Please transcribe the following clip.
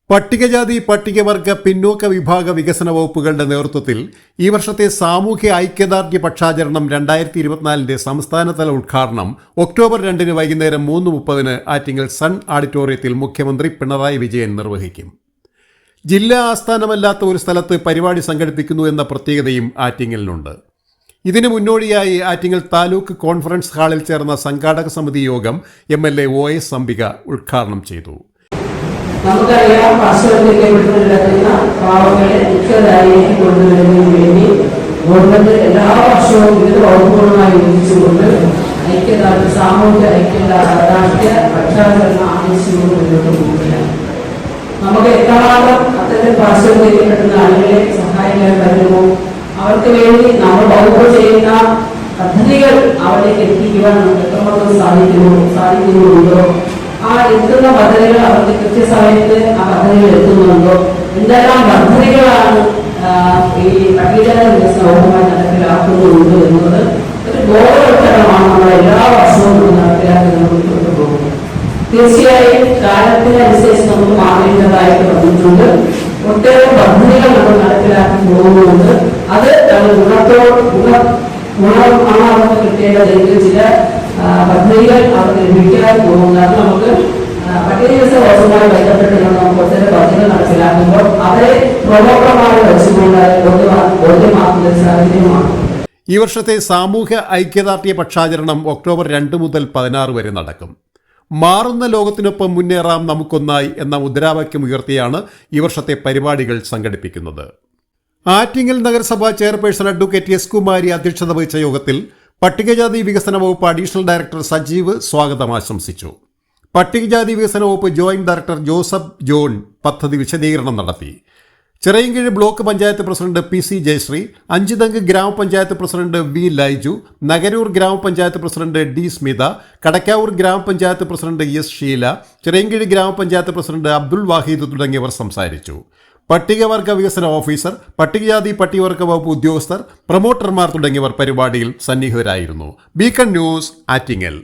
പട്ടികജാതി പട്ടികവർഗ പിന്നോക്ക വിഭാഗ വികസന വകുപ്പുകളുടെ നേതൃത്വത്തിൽ ഈ വർഷത്തെ സാമൂഹ്യ ഐക്യദാർഢ്യ പക്ഷാചരണം 2024 സംസ്ഥാനതല ഉദ്ഘാടനം ഒക്ടോബർ 2 വൈകുന്നേരം 3:30 ആറ്റിങ്ങൽ സൺ ഓഡിറ്റോറിയത്തിൽ മുഖ്യമന്ത്രി പിണറായി വിജയൻ നിർവഹിക്കും. ജില്ലാ ആസ്ഥാനമല്ലാത്ത ഒരു സ്ഥലത്ത് പരിപാടി സംഘടിപ്പിക്കുന്നു എന്ന പ്രത്യേകതയും ആറ്റിങ്ങലിനുണ്ട്. ഇതിനു മുന്നോടിയായി ആറ്റിങ്ങൽ താലൂക്ക് കോൺഫറൻസ് ഹാളിൽ ചേർന്ന സംഘാടക സമിതി യോഗം MLA OS അംബിക ഉദ്ഘാടനം ചെയ്തു. നമുക്കറിയാം, പാർശ്വവൽക്കരിക്കപ്പെട്ടുകിടക്കുന്ന പാവങ്ങളെ മുഖ്യധാരയിലേക്ക് കൊണ്ടുവരുന്നതിന് വേണ്ടി ഗവൺമെന്റ് എല്ലാ വർഷവും വിവിധ വകുപ്പുകളുമായി യോജിച്ചുകൊണ്ട് സാമൂഹ്യ ഐക്യദാർഢ്യ പക്ഷാചരണം ആവശ്യവും മുന്നോട്ട് പോവുകയാണ്. നമുക്ക് എത്രമാത്രം അത്തരം പാർശ്വവൽക്കരിക്കപ്പെടുന്ന ആളുകളെ സഹായിക്കാൻ പറ്റുമോ, അവർക്ക് വേണ്ടി നമ്മൾ വകുപ്പ് ചെയ്യുന്ന പദ്ധതികൾ അവരിലേക്ക് എത്തിക്കുവാൻ നമുക്ക് എത്രമാത്രം സാധിക്കുന്നുണ്ടോ, ആ എത്തുന്ന പദ്ധതികൾ അവർക്ക് കൃത്യസമയത്ത് ആ പദ്ധതികൾ എത്തുന്നുണ്ടോ, എന്തെല്ലാം പദ്ധതികളാണ് ഈ പട്ടികജാതി വികസന വകുപ്പുമായി നടപ്പിലാക്കുന്നുണ്ട് എന്നത് ഒരു ബോധവൽക്കരണമാണ് നമ്മൾ എല്ലാ വർഷവും നടപ്പിലാക്കി മുന്നോട്ട് പോകുന്നത്. തീർച്ചയായും കാലത്തിനനുസരിച്ച് നമുക്ക് മാറേണ്ടതായിട്ട് വന്നിട്ടുണ്ട്. ഒട്ടേറെ പദ്ധതികൾ നമ്മൾ നടപ്പിലാക്കി പോകുന്നുണ്ട്. അത് ഗുണമാണ് അവർക്ക് കിട്ടേണ്ടതെങ്കിൽ ചില പദ്ധതികൾ അവർക്ക് ലഭിക്കാൻ പോകുന്നത്. അത് നമുക്ക് പട്ടികജാതി വകുപ്പുമായി ബന്ധപ്പെട്ട് നമുക്ക് ഒട്ടേറെ പദ്ധതികൾ നടപ്പിലാക്കുമ്പോൾ അവരെ പ്രമുഖമായി വെച്ചുകൊണ്ട് ബോധ്യമാക്കുന്ന സാഹചര്യമാണ്. ഈ വർഷത്തെ സാമൂഹ്യ ഐക്യദാർഢ്യ പക്ഷാചരണം ഒക്ടോബർ 2 മുതൽ 16 വരെ നടക്കും. മാറുന്ന ലോകത്തിനൊപ്പം മുന്നേറാം നമുക്കൊന്നായി എന്ന മുദ്രാവാക്യം ഉയർത്തിയാണ് ഈ വർഷത്തെ പരിപാടികൾ സംഘടിപ്പിക്കുന്നത്. ആറ്റിങ്ങൽ നഗരസഭാ ചെയർപേഴ്സൺ അഡ്വക്കേറ്റ് S കുമാരി അധ്യക്ഷത വഹിച്ച യോഗത്തിൽ പട്ടികജാതി വികസന വകുപ്പ് അഡീഷണൽ ഡയറക്ടർ സജീവ് സ്വാഗതം ആശംസിച്ചു. പട്ടികജാതി വികസന വകുപ്പ് ജോയിന്റ് ഡയറക്ടർ ജോസഫ് ജോൺ പദ്ധതി വിശദീകരണം നടത്തി. Chirayinkeezhu block panchayat president PC Jayasree, Anchuthengu grama panchayat president V Laiju, Nagaroor ഗ്രാമപഞ്ചായത്ത് പ്രസിഡന്റ് D സ്മിത, കടക്കാവൂർ ഗ്രാമപഞ്ചായത്ത് പ്രസിഡന്റ് S ഷീല, ചിറയൻകീഴ് ഗ്രാമപഞ്ചായത്ത് പ്രസിഡന്റ് അബ്ദുൾ വാഹിദ് തുടങ്ങിയവർ സംസാരിച്ചു. പട്ടികവർഗ വികസന ഓഫീസർ, പട്ടികജാതി പട്ടികവർഗ വകുപ്പ് ഉദ്യോഗസ്ഥർ, പ്രൊമോട്ടർമാർ തുടങ്ങിയവർ പരിപാടിയിൽ സന്നിഹിതരായിരുന്നു. Beacon news, Attingal.